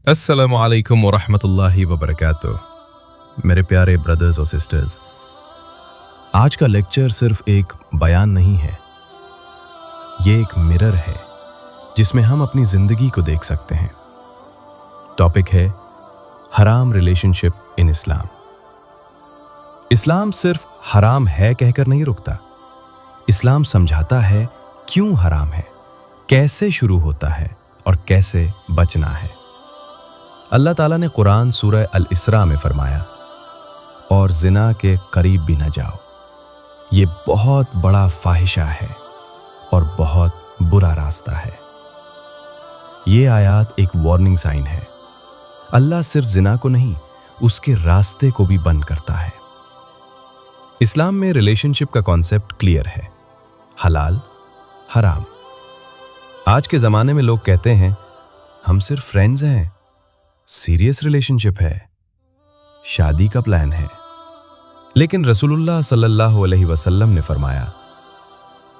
अस्सलामु अलैकुम वरहमतुल्लाहि वबरकातुह। मेरे प्यारे ब्रदर्स और सिस्टर्स, आज का लेक्चर सिर्फ एक बयान नहीं है, ये एक मिरर है जिसमें हम अपनी ज़िंदगी को देख सकते हैं। टॉपिक है हराम रिलेशनशिप इन इस्लाम। इस्लाम सिर्फ हराम है कहकर नहीं रुकता, इस्लाम समझाता है क्यों हराम है, कैसे शुरू होता है और कैसे बचना है। अल्लाह ताला ने कुरान सूरह अल इसरा में फरमाया, और जिना के करीब भी न जाओ, ये बहुत बड़ा फाहिशा है और बहुत बुरा रास्ता है। ये आयत एक वार्निंग साइन है। अल्लाह सिर्फ जिना को नहीं, उसके रास्ते को भी बंद करता है। इस्लाम में रिलेशनशिप का कॉन्सेप्ट क्लियर है, हलाल हराम। आज के ज़माने में लोग कहते हैं हम सिर्फ फ्रेंड्स हैं, सीरियस रिलेशनशिप है, शादी का प्लान है। लेकिन रसूलुल्लाह सल्लल्लाहु अलैहि वसल्लम ने फरमाया,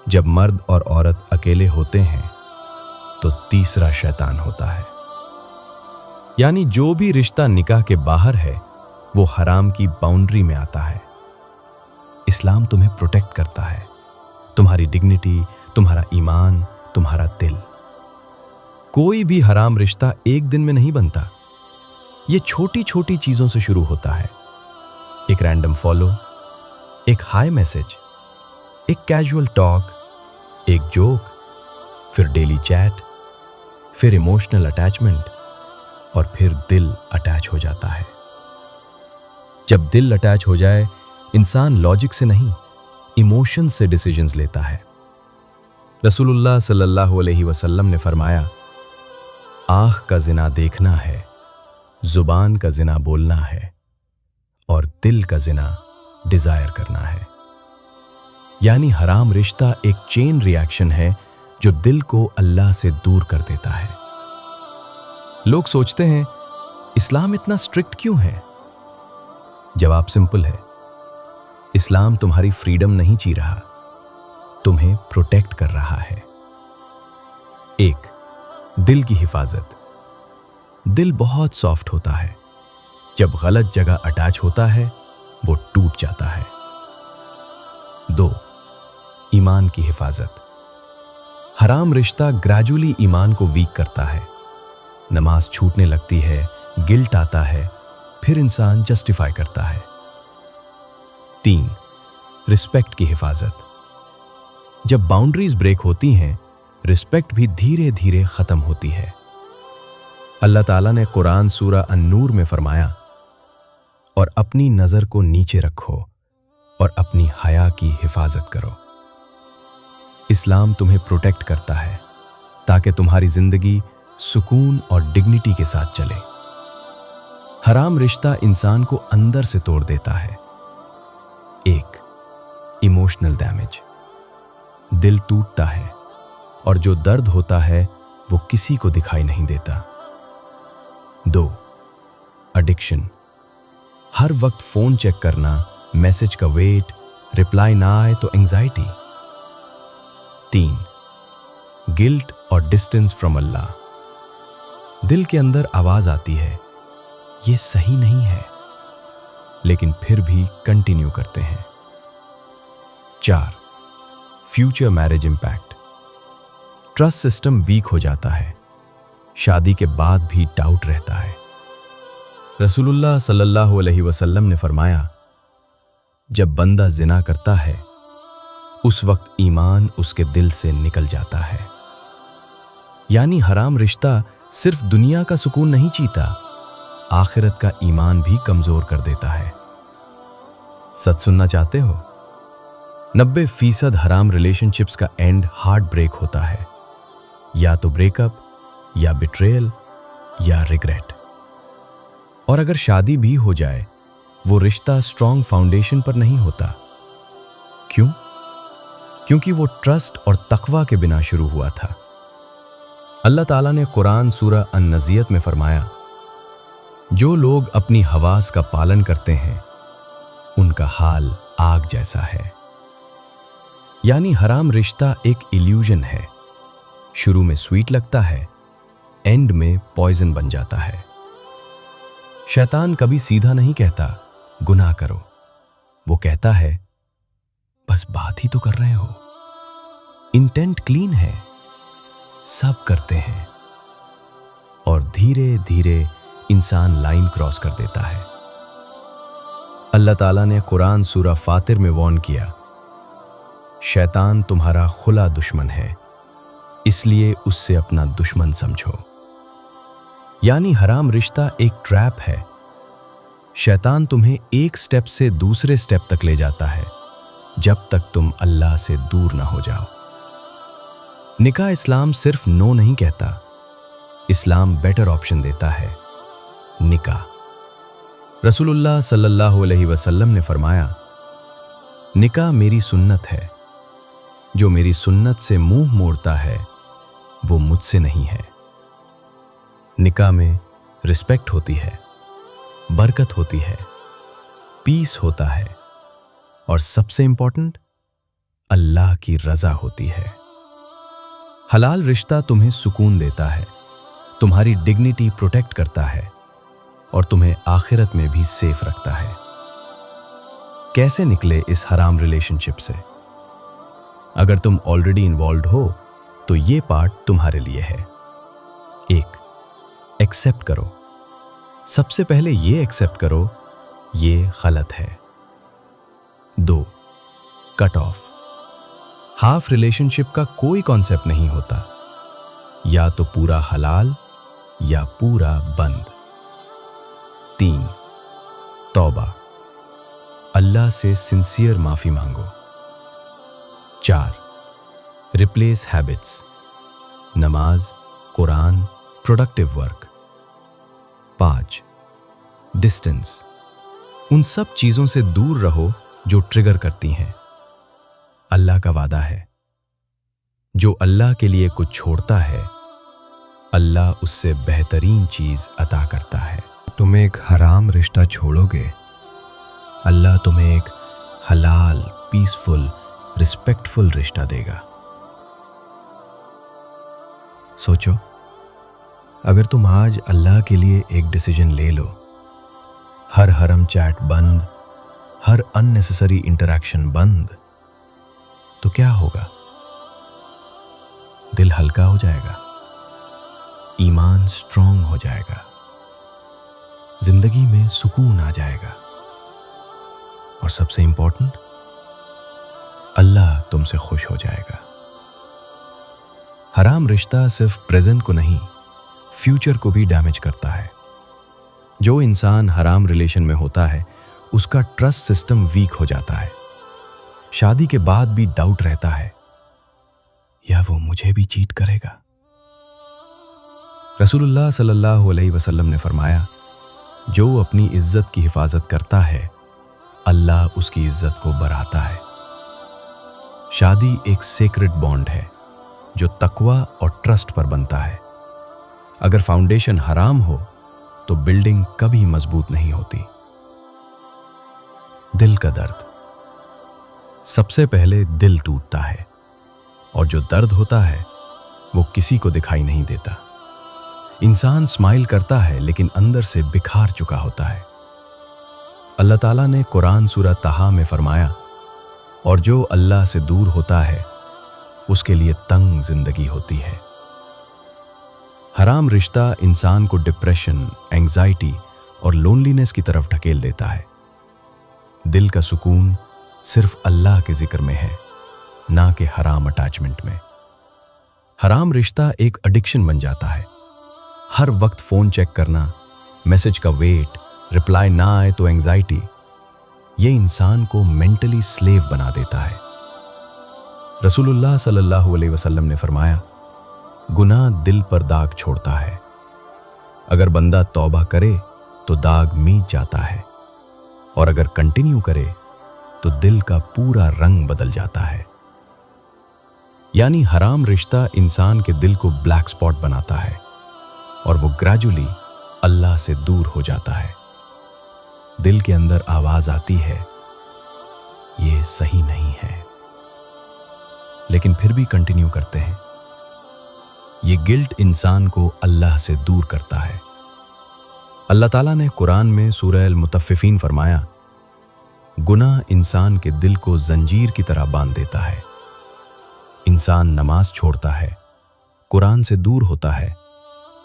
जब मर्द और औरत अकेले होते हैं तो तीसरा शैतान होता है। यानी जो भी रिश्ता निकाह के बाहर है वो हराम की बाउंड्री में आता है। इस्लाम तुम्हें प्रोटेक्ट करता है, तुम्हारी डिग्निटी, तुम्हारा ईमान, तुम्हारा दिल। कोई भी हराम रिश्ता एक दिन में नहीं बनता, ये छोटी छोटी चीजों से शुरू होता है। एक रैंडम फॉलो, एक हाई मैसेज, एक कैजुअल टॉक, एक जोक, फिर डेली चैट, फिर इमोशनल अटैचमेंट और फिर दिल अटैच हो जाता है। जब दिल अटैच हो जाए, इंसान लॉजिक से नहीं, इमोशन से डिसीजंस लेता है। रसूलुल्लाह सल्लल्लाहु अलैहि वसल्लम ने फरमाया, आँख का जिना देखना है, जुबान का जिना बोलना है और दिल का जिना डिजायर करना है। यानी हराम रिश्ता एक चेन रिएक्शन है जो दिल को अल्लाह से दूर कर देता है। लोग सोचते हैं इस्लाम इतना स्ट्रिक्ट क्यों है? जवाब सिंपल है, इस्लाम तुम्हारी फ्रीडम नहीं ची रहा, तुम्हें प्रोटेक्ट कर रहा है। एक, दिल की हिफाजत। दिल बहुत सॉफ्ट होता है, जब गलत जगह अटैच होता है वो टूट जाता है। दो, ईमान की हिफाजत। हराम रिश्ता ग्रेजुअली ईमान को वीक करता है, नमाज छूटने लगती है, गिल्ट आता है, फिर इंसान जस्टिफाई करता है। तीन, रिस्पेक्ट की हिफाजत। जब बाउंड्रीज ब्रेक होती हैं, रिस्पेक्ट भी धीरे धीरे खत्म होती है। अल्लाह ताला ने कुरान सूरह अन-नूर में फरमाया, और अपनी नजर को नीचे रखो और अपनी हया की हिफाजत करो। इस्लाम तुम्हें प्रोटेक्ट करता है ताकि तुम्हारी जिंदगी सुकून और डिग्निटी के साथ चले। हराम रिश्ता इंसान को अंदर से तोड़ देता है। एक, इमोशनल डैमेज। दिल टूटता है और जो दर्द होता है वो किसी को दिखाई नहीं देता। दो, एडिक्शन। हर वक्त फोन चेक करना, मैसेज का वेट, रिप्लाई ना आए तो एंजाइटी। तीन, गिल्ट और डिस्टेंस फ्रॉम अल्लाह। दिल के अंदर आवाज आती है, ये सही नहीं है, लेकिन फिर भी कंटिन्यू करते हैं। चार, future marriage impact. Trust system weak हो जाता है, शादी के बाद भी डाउट रहता है। रसूलुल्लाह सल्लल्लाहु अलैहि वसल्लम ने फरमाया, जब बंदा जिना करता है उस वक्त ईमान उसके दिल से निकल जाता है। यानी हराम रिश्ता सिर्फ दुनिया का सुकून नहीं जीता, आखिरत का ईमान भी कमजोर कर देता है। सच सुनना चाहते हो? 90% हराम रिलेशनशिप्स का एंड हार्ट ब्रेक होता है, या तो ब्रेकअप, या बिट्रेयल, या रिग्रेट। और अगर शादी भी हो जाए, वो रिश्ता स्ट्रॉन्ग फाउंडेशन पर नहीं होता। क्यों? क्योंकि वो ट्रस्ट और तकवा के बिना शुरू हुआ था। अल्लाह ताला ने कुरान सूरह अन-नज़ियत में फरमाया, जो लोग अपनी हवास का पालन करते हैं उनका हाल आग जैसा है। यानी हराम रिश्ता एक इल्यूजन है, शुरू में स्वीट लगता है, एंड में पॉइजन बन जाता है। शैतान कभी सीधा नहीं कहता गुनाह करो, वो कहता है बस बात ही तो कर रहे हो। इंटेंट क्लीन है, सब करते हैं, और धीरे धीरे इंसान लाइन क्रॉस कर देता है। अल्लाह ताला ने कुरान सूरा फातिर में वार्न किया, शैतान तुम्हारा खुला दुश्मन है, इसलिए उससे अपना दुश्मन समझो। यानी हराम रिश्ता एक ट्रैप है। शैतान तुम्हें एक स्टेप से दूसरे स्टेप तक ले जाता है जब तक तुम अल्लाह से दूर ना हो जाओ। निकाह इस्लाम सिर्फ नो नहीं कहता, इस्लाम बेटर ऑप्शन देता है, निकाह। रसूलुल्लाह सल्लल्लाहु अलैहि वसल्लम ने फरमाया, निकाह मेरी सुन्नत है, जो मेरी सुन्नत से मुंह मोड़ता है वो मुझसे नहीं है। निकाह में रिस्पेक्ट होती है, बरकत होती है, पीस होता है, और सबसे इंपॉर्टेंट अल्लाह की रजा होती है। हलाल रिश्ता तुम्हें सुकून देता है, तुम्हारी डिग्निटी प्रोटेक्ट करता है, और तुम्हें आखिरत में भी सेफ रखता है। कैसे निकले इस हराम रिलेशनशिप से? अगर तुम ऑलरेडी इन्वॉल्व्ड हो तो ये पार्ट तुम्हारे लिए है। 1. एक्सेप्ट करो। सबसे पहले ये एक्सेप्ट करो ये गलत है। 2. Cut off. हाफ रिलेशनशिप का कोई कॉन्सेप्ट नहीं होता, या तो पूरा हलाल या पूरा बंद। 3. तौबा, अल्लाह से सिंसियर माफी मांगो। 4. रिप्लेस हैबिट्स, नमाज, कुरान, प्रोडक्टिव वर्क। 5. डिस्टेंस, उन सब चीजों से दूर रहो जो ट्रिगर करती हैं। अल्लाह का वादा है, जो अल्लाह के लिए कुछ छोड़ता है अल्लाह उससे बेहतरीन चीज अता करता है। तुम एक हराम रिश्ता छोड़ोगे, अल्लाह तुम्हें एक हलाल, पीसफुल, रिस्पेक्टफुल रिश्ता देगा। सोचो, अगर तुम आज अल्लाह के लिए एक डिसीजन ले लो, हर हरम चैट बंद, हर अननेसेसरी इंटरैक्शन बंद, तो क्या होगा? दिल हल्का हो जाएगा, ईमान स्ट्रांग हो जाएगा, जिंदगी में सुकून आ जाएगा, और सबसे इंपॉर्टेंट, अल्लाह तुमसे खुश हो जाएगा। हराम रिश्ता सिर्फ प्रेजेंट को नहीं, फ्यूचर को भी डैमेज करता है। जो इंसान हराम रिलेशन में होता है उसका ट्रस्ट सिस्टम वीक हो जाता है। शादी के बाद भी डाउट रहता है, या वो मुझे भी चीट करेगा? रसूलुल्लाह सल्लल्लाहु अलैहि वसल्लम ने फरमाया, जो अपनी इज्जत की हिफाजत करता है अल्लाह उसकी इज्जत को बढ़ाता है। शादी एक सेक्रेड बॉन्ड है जो तकवा और ट्रस्ट पर बनता है। अगर फाउंडेशन हराम हो तो बिल्डिंग कभी मजबूत नहीं होती। दिल का दर्द, सबसे पहले दिल टूटता है, और जो दर्द होता है वो किसी को दिखाई नहीं देता। इंसान स्माइल करता है लेकिन अंदर से बिखार चुका होता है। अल्लाह ताला ने कुरान सूरा तहा में फरमाया, और जो अल्लाह से दूर होता है उसके लिए तंग जिंदगी होती है। हराम रिश्ता इंसान को डिप्रेशन, एंजाइटी और लोनलीनेस की तरफ ढकेल देता है। दिल का सुकून सिर्फ अल्लाह के जिक्र में है, ना कि हराम अटैचमेंट में। हराम रिश्ता एक एडिक्शन बन जाता है। हर वक्त फोन चेक करना, मैसेज का वेट, रिप्लाई ना आए तो एंजाइटी, ये इंसान को मेंटली स्लेव बना देता है। रसूलुल्लाह सल्लल्लाहु अलैहि वसल्लम ने फरमाया, गुनाह दिल पर दाग छोड़ता है। अगर बंदा तौबा करे तो दाग मीट जाता है, और अगर कंटिन्यू करे तो दिल का पूरा रंग बदल जाता है। यानी हराम रिश्ता इंसान के दिल को ब्लैक स्पॉट बनाता है, और वो ग्रेजुअली अल्लाह से दूर हो जाता है। दिल के अंदर आवाज आती है, ये सही नहीं है, लेकिन फिर भी कंटिन्यू करते हैं। ये गिल्ट इंसान को अल्लाह से दूर करता है, اللہ تعالیٰ نے قرآن میں سورہ المطففین فرمایا، گناہ انسان کے دل کو زنجیر کی طرح باندھ دیتا ہے۔ انسان نماز چھوڑتا ہے، قرآن سے دور ہوتا ہے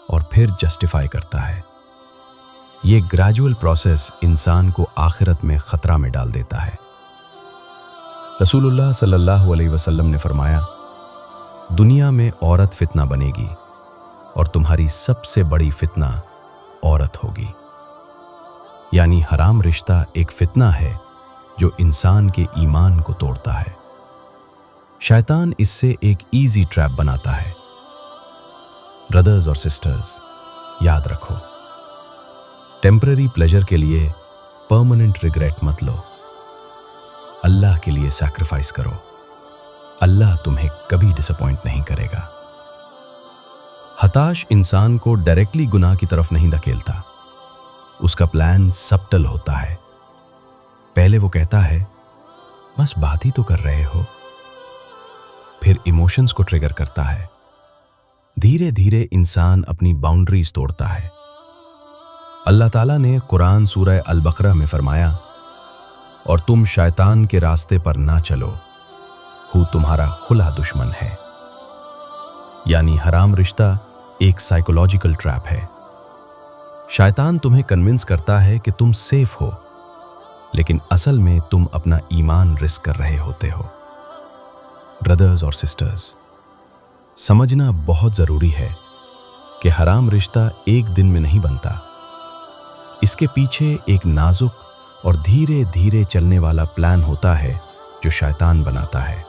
اور پھر جسٹیفائی کرتا ہے۔ یہ گریجول پروسیس انسان کو آخرت میں خطرہ میں ڈال دیتا ہے۔ رسول اللہ صلی اللہ علیہ وسلم نے فرمایا، دنیا میں عورت فتنہ بنے گی اور تمہاری سب سے بڑی فتنہ عورت ہوگی۔ یعنی حرام رشتہ ایک فتنہ ہے جو انسان کے ایمان کو توڑتا ہے۔ شیطان اس سے ایک ایزی ٹریپ بناتا ہے۔ برادرز اور سسٹرز، یاد رکھو، ٹیمپرری پلیجر کے لیے پرماننٹ ریگریٹ مت لو۔ اللہ کے لیے سیکریفائس کرو، اللہ تمہیں کبھی ڈس اپوائنٹ نہیں کرے گا۔ ہتاش انسان کو ڈائریکٹلی گناہ کی طرف نہیں دھکیلتا، اس کا پلان سبٹل ہوتا ہے۔ پہلے وہ کہتا ہے بس بات ہی تو کر رہے ہو، پھر ایموشنز کو ٹریگر کرتا ہے۔ دھیرے دھیرے انسان اپنی باؤنڈریز توڑتا ہے۔ اللہ تعالیٰ نے قرآن سورہ البقرہ میں فرمایا، اور تم شیطان کے راستے پر نہ چلو، وہ تمہارا کھلا دشمن ہے۔ یعنی حرام رشتہ ایک سائیکولوجیکل ٹریپ ہے۔ شیطان تمہیں کنونس کرتا ہے کہ تم سیف ہو، لیکن اصل میں تم اپنا ایمان رسک کر رہے ہوتے ہو۔ برادرز اور سسٹرز، سمجھنا بہت ضروری ہے کہ حرام رشتہ ایک دن میں نہیں بنتا۔ اس کے پیچھے ایک نازک اور دھیرے دھیرے چلنے والا پلان ہوتا ہے جو شیطان بناتا ہے۔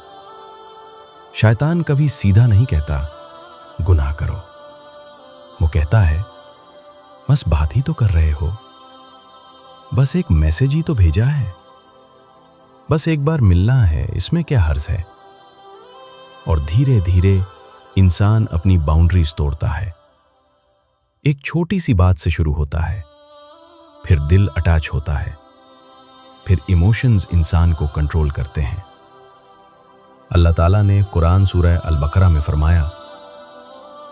شیطان کبھی سیدھا نہیں کہتا گناہ کرو، وہ کہتا ہے بس بات ہی تو کر رہے ہو، بس ایک میسج ہی تو بھیجا ہے، بس ایک بار ملنا ہے، اس میں کیا حرج ہے۔ اور دھیرے دھیرے انسان اپنی باؤنڈریز توڑتا ہے۔ ایک چھوٹی سی بات سے شروع ہوتا ہے، پھر دل اٹیچ ہوتا ہے، پھر ایموشنز انسان کو کنٹرول کرتے ہیں۔ اللہ تعالیٰ نے قرآن سورہ البقرہ میں فرمایا،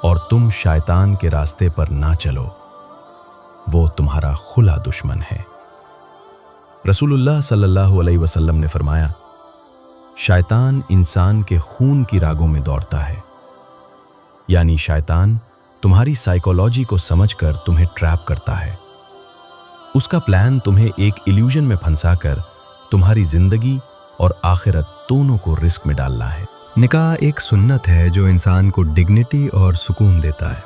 اور تم شیطان کے راستے پر نہ چلو، وہ تمہارا کھلا دشمن ہے۔ رسول اللہ صلی اللہ علیہ وسلم نے فرمایا، شیطان انسان کے خون کی راگوں میں دوڑتا ہے۔ یعنی شیطان تمہاری سائیکولوجی کو سمجھ کر تمہیں ٹریپ کرتا ہے۔ اس کا پلان تمہیں ایک ایلیوژن میں پھنسا کر تمہاری زندگی اور آخرت دونوں کو رسک میں ڈالنا ہے۔ نکاح ایک سنت ہے جو انسان کو ڈگنیٹی اور سکون دیتا ہے۔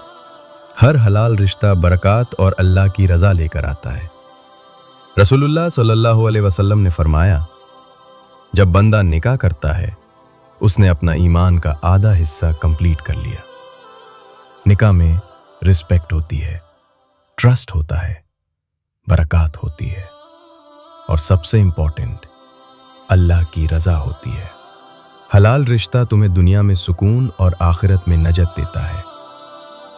ہر حلال رشتہ برکات اور اللہ کی رضا لے کر آتا ہے۔ رسول اللہ صلی اللہ علیہ وسلم نے فرمایا، جب بندہ نکاح کرتا ہے اس نے اپنا ایمان کا آدھا حصہ کمپلیٹ کر لیا۔ نکاح میں رسپیکٹ ہوتی ہے، ٹرسٹ ہوتا ہے، برکات ہوتی ہے، اور سب سے امپورٹنٹ اللہ کی رضا ہوتی ہے۔ حلال رشتہ تمہیں دنیا میں سکون اور آخرت میں نجات دیتا ہے۔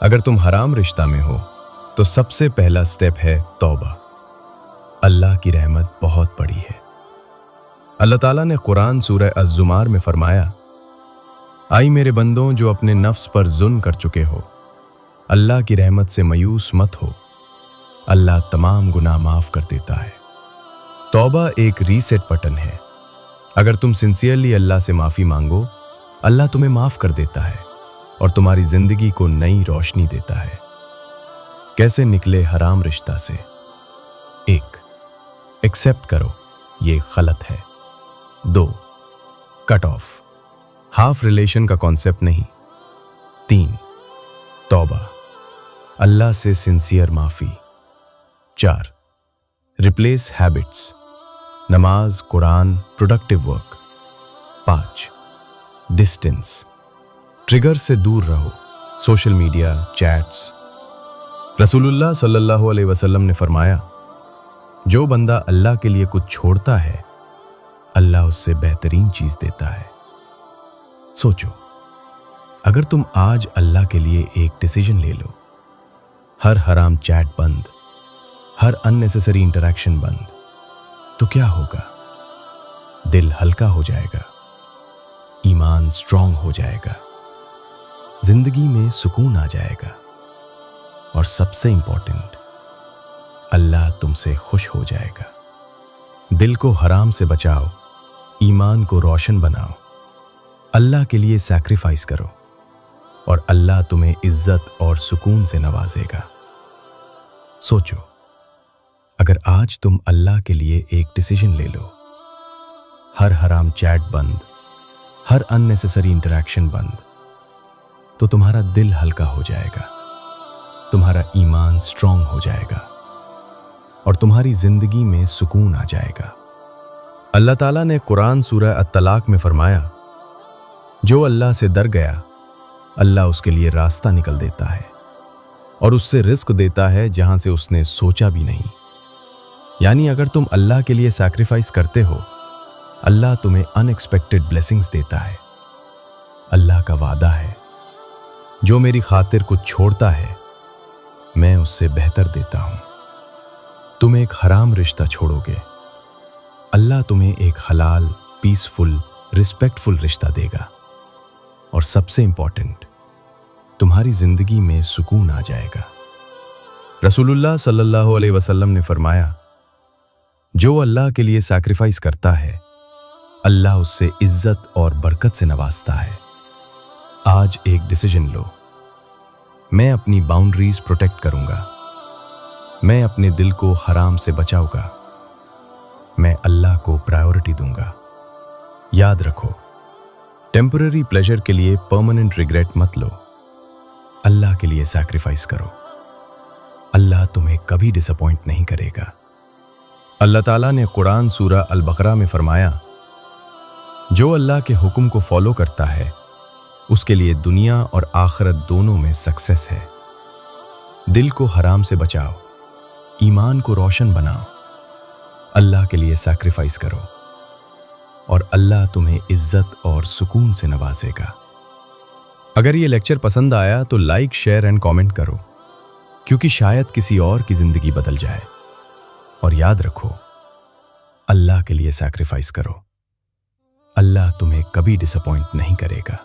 اگر تم حرام رشتہ میں ہو تو سب سے پہلا سٹیپ ہے توبہ۔ اللہ کی رحمت بہت بڑی ہے۔ اللہ تعالیٰ نے قرآن سورہ الزمر میں فرمایا، آئی میرے بندوں جو اپنے نفس پر ظلم کر چکے ہو، اللہ کی رحمت سے مایوس مت ہو، اللہ تمام گناہ معاف کر دیتا ہے۔ توبہ ایک ریسیٹ بٹن ہے۔ اگر تم سنسیئرلی اللہ سے معافی مانگو، اللہ تمہیں معاف کر دیتا ہے اور تمہاری زندگی کو نئی روشنی دیتا ہے۔ کیسے نکلے حرام رشتہ سے؟ 1. ایکسیپٹ کرو یہ غلط ہے۔ 2. کٹ آف، ہاف ریلیشن کا کانسیپٹ نہیں۔ 3. توبہ، اللہ سے سنسیئر معافی۔ 4. ریپلیس ہیبٹس، نماز، قرآن، پروڈکٹیو ورک۔ 5. ڈسٹینس، ٹریگر سے دور رہو، سوشل میڈیا، چیٹس۔ رسول اللہ صلی اللہ علیہ وسلم نے فرمایا، جو بندہ اللہ کے لیے کچھ چھوڑتا ہے اللہ اس سے بہترین چیز دیتا ہے۔ سوچو، اگر تم آج اللہ کے لیے ایک ڈیسیژن لے لو، ہر حرام چیٹ بند، ہر اننیسیسری انٹریکشن بند، تو کیا ہوگا؟ دل ہلکا ہو جائے گا، ایمان سٹرونگ ہو جائے گا، زندگی میں سکون آ جائے گا، اور سب سے امپورٹنٹ اللہ تم سے خوش ہو جائے گا۔ دل کو حرام سے بچاؤ، ایمان کو روشن بناؤ، اللہ کے لیے سیکریفائس کرو، اور اللہ تمہیں عزت اور سکون سے نوازے گا۔ سوچو، اگر آج تم اللہ کے لیے ایک ڈیسیژن لے لو، ہر حرام چیٹ بند، ہر ان نیسیسری انٹریکشن بند، تو تمہارا دل ہلکا ہو جائے گا، تمہارا ایمان سٹرونگ ہو جائے گا، اور تمہاری زندگی میں سکون آ جائے گا۔ اللہ تعالیٰ نے قرآن سورہ الطلاق میں فرمایا، جو اللہ سے ڈر گیا، اللہ اس کے لیے راستہ نکل دیتا ہے اور اس سے رزق دیتا ہے جہاں سے اس نے سوچا بھی نہیں۔ یعنی اگر تم اللہ کے لیے سیکریفائس کرتے ہو، اللہ تمہیں ان ایکسپیکٹڈ بلیسنگز دیتا ہے۔ اللہ کا وعدہ ہے، جو میری خاطر کچھ چھوڑتا ہے میں اس سے بہتر دیتا ہوں۔ تم ایک حرام رشتہ چھوڑو گے، اللہ تمہیں ایک حلال، پیسفل، رسپیکٹفل رشتہ دے گا، اور سب سے امپورٹنٹ، تمہاری زندگی میں سکون آ جائے گا۔ رسول اللہ صلی اللہ علیہ وسلم نے فرمایا، جو اللہ کے لیے سیکریفائس کرتا ہے، اللہ اس سے عزت اور برکت سے نوازتا ہے۔ آج ایک ڈیسیژن لو، میں اپنی باؤنڈریز پروٹیکٹ کروں گا، میں اپنے دل کو حرام سے بچاؤں گا، میں اللہ کو پرائیورٹی دوں گا۔ یاد رکھو، ٹیمپرری پلیجر کے لیے پرماننٹ ریگریٹ مت لو، اللہ کے لیے سیکریفائس کرو، اللہ تمہیں کبھی ڈس اپوائنٹ نہیں کرے گا۔ اللہ تعالیٰ نے قرآن سورہ البقرہ میں فرمایا، جو اللہ کے حکم کو فالو کرتا ہے اس کے لیے دنیا اور آخرت دونوں میں سکسیس ہے۔ دل کو حرام سے بچاؤ، ایمان کو روشن بناؤ، اللہ کے لیے سیکریفائس کرو، اور اللہ تمہیں عزت اور سکون سے نوازے گا۔ اگر یہ لیکچر پسند آیا تو لائک، شیئر اینڈ کامنٹ کرو، کیونکہ شاید کسی اور کی زندگی بدل جائے۔ اور یاد رکھو، اللہ کے لیے سیکریفائس کرو، اللہ تمہیں کبھی ڈس اپوائنٹ نہیں کرے گا۔